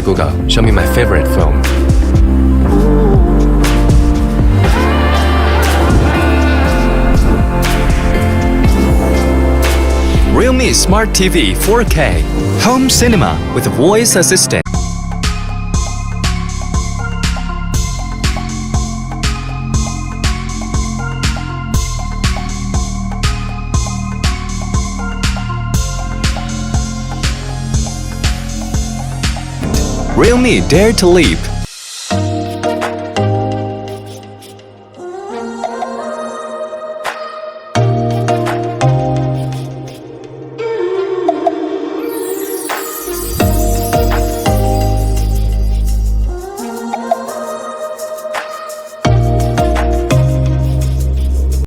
Goga, show me my favorite film. Realme Smart TV 4K Home Cinema with Voice Assistant. Realme Dare to Leap